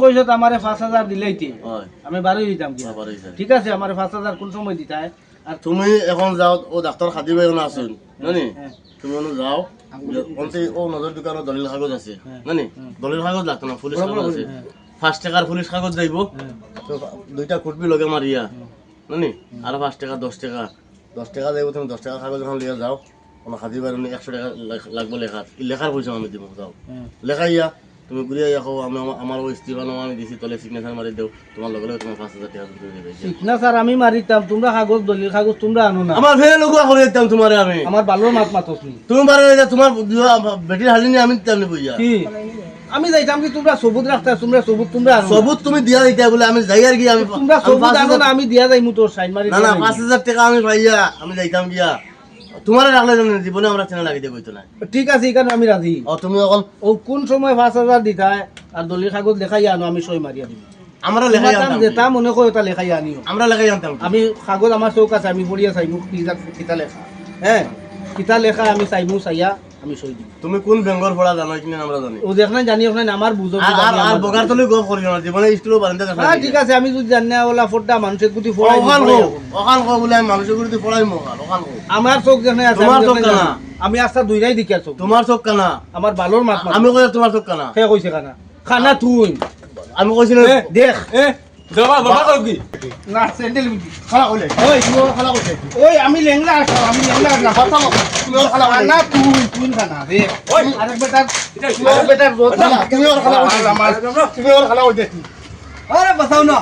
কইছো আমারে 5000 দিলেইতে আমি 12 দিতাম কি ঠিক আছে আমারে 5000 কোন সময় দিতাই আর তুমি এখন যাও ও ডাক্তার খাদি ভাই না আছেন জানি তুমি ওনো যাও কোনতে ও নজর দোকানে দলিল কাগজ আছে জানি দলিল কাগজ লাগতো না পুলিশ কাগজ আছে 5 টাকার পুলিশ কাগজ যাইবো তো দুইটা কুটবি লগে মারিয়া জানি আর 5 টাকা 10 টাকা যাইবো তুমি 10 টাকা কাগজ এখন লিয়া যাও কোনো খাদি ভাই 100 টাকা লাগবে লেখার লেখার পয়সা আমি দিব যাও লেখাইয়া তুমি ঘুরে যাও আমার ওই ইস্তিফা নামা আমি দিছি তলে সিগনেচার মারি দেও তোমার লগে তোমার 5000 টাকা দিয়ে দিবে সিগনেচার আমি মারিতাম তোমরা কাগজ দলিল কাগজ তোমরা আনো না আমার ফেরে লগা করে দিতাম তোমারে আমি আমার ভালো মাতছনি তুমি পারে তোমার বেটির হালিনি আমি তেমনি বইয়া কি আমি যাইতাম কি তোমরা সবুত রাখতা তোমরা সবুত তোমরা আনো সবুত তুমি দিয়া দিতা বলে আমি যাই আর কি আমি তোমরা সবুত আনো না আমি দিয়া যাইমু তোর সাইন মারি না না 5000 টাকা আমি পাইয়া আমি যাইতাম গিয়া তোমারে রাখলে জীবনে আমরা চেনা লাগি দেব হইতো না ঠিক আছে এখানে আমি রাজি ও তুমি এখন ও কোন সময় 5000 দিতাই আর দলিল কাগজ লেখাই আনো আমি সই মারিয়া দিব আমরা লেখাই আনতাম যেটা মনে কই ওটা লেখাই আনিও আমরা লেখাই আনতাম আমি কাগজ আমার চৌক আছে আমি পড়িয়া চাইমু কিতা লেখা হ্যাঁ কিতা লেখা আমি চাইমু চাইয়া আমি সই দিব তুমি কোন বেঙ্গল পড়া জানো কিনা আমরা জানি ও দেখ না জানি না আমার বুঝো আর বগার তলে গপ করি না জীবনে স্কুল বারান্দা দেখা হ্যাঁ ঠিক আছে আমি যদি জানি না ওলা ফোড়টা মানুষের গুটি ওখান ফোড়াই ওখান কো বলে মানুষের গুটি পড়াই মোখান ওখান কো আমার চোখ দেখ না তোমার চোখ কানা আমি আস্তা দুইরাই দেখি আছো তোমার চোখ কানা আমার ভালোর মাত আমি কই তোমার চোখ কানা কে কইছে কানা খানা তুই আমি কইছি না দেখ বাবা কর কি না স্যান্ডেল মিটি খালা কইলে ওই তুমি খালা কইছে ওই আমি লেংলা আছো আমি লেংলা না কথা তুমি খালা খানা তুই খানা দেখ ওই আরেক বেটার রোজ তুমি খালা কইছে তুমি খালা কইছে আরে বাতাও না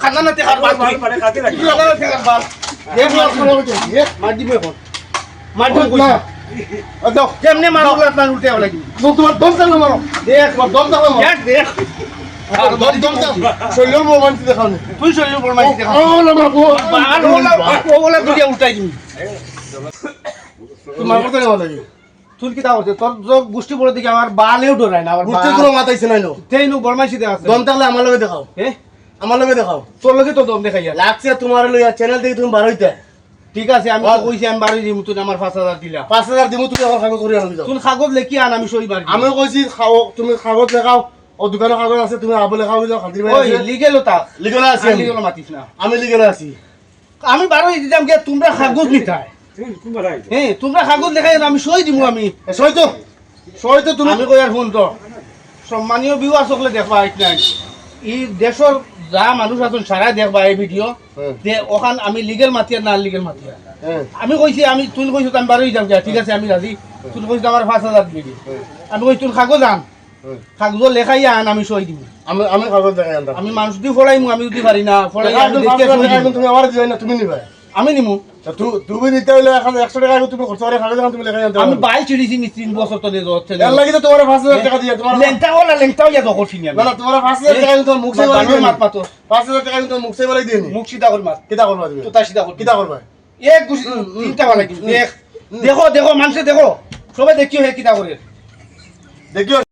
খানা না তে খাবার পারে খাতে লাগি খানা না তে খাবার দেখ খালা কইছে মার দিবে এখন মার দিবে কইছে আদো কেমনে মারো আপনার উল্টে লাগি তোমার দম চালা মারো দেখ তোমার দম চালা মারো দেখ দেখ দম শৈলর মোবাইল দেখাও তুই শরীর উপর মারছি দেখ ও না বাবু আর ওলা দুনিয়া উল্টাই দিবি তোমার কথা না লাগে তুই কি দাও তোর যে গোষ্ঠী বড় দিকে আমার বালেও ডরায় না আবার বুঝতে কোনো মাথাইছে নাইলো তেই নু বরমাইছি দেখ আছে দম থাকলে আমার লগে দেখাও এ আমার লগে দেখাও তোর লগে তো দম দেখাইয়া লাগছে তোমার লইয়া চ্যানেল থেকে তুমি বার হইতে ঠিক আছে আমি তো কইছি আমি বাড়ি দিমু তুই আমার 5000 দিলা 5000 দিমু তুমি আমার কাগজ করে আনবি যাও তুই কাগজ লেখি আন আমি সই বাড়ি আমি কইছি খাও তুমি কাগজ লেখাও ও দোকানে কাগজ আছে তুমি আবলে খাও যাও খাতির ভাই ওই আছে লিগেল তা লিগেলা আছে লিগেল মাতিস না আমি লিগেলা আছি আমি বাড়ি দিতাম কে তোমরা কাগজ লিখাই তুমি বাড়াই হ্যাঁ তোমরা কাগজ লেখাই আমি সই দিমু আমি সই তো তুমি আমি কই আর ফোন তো সম্মানীয় ভিউয়ার সকলে দেখবা নাই ই দেশর যা মানুষ আছেন সারা দেখবা এই ভিডিও যে ওখান আমি লিগেল মাতিয়া না লিগেল মাতিয়া আমি কইছি আমি তুই কইছো আমি বারোই যাম ঠিক আছে আমি রাজি তুই কইছো আমার 5000 দিবি আমি কই তুই কাগজ আন কাগজ লেখাই আন আমি সই দিব আমি আমি কাগজ দেখাই আনতাম আমি মানুষ দিয়ে ফড়াইমু আমি যদি পারি না ফড়াই তুমি আমার দিই না তুমি নিবা আমি নিমু তুমি দিতে হইলে এখন 100 টাকা তুমি খরচ করে কাগজ তুমি লেখাই আনতে আমি বাইল চিড়িছি নি 3 বছর তো দিয়ে হচ্ছে এর লাগি তো তোমার 5000 টাকা দিয়ে তোমার লেংটাও ইয়া দখলছি নি আমি না না তোমার 5000 টাকা তোমার মুখ সেবা বাড়ির মাত পাতো 5000 টাকা তোমার মুখ সেবা দিয়ে নি মুখ সিধা করে মাত কিটা করবা তুমি তো তা সিধা কর কিটা করবা এক গুছি তিনটা বালা কি দেখ দেখো মানুষে দেখো সবাই দেখিও হে কিটা করে দেখিও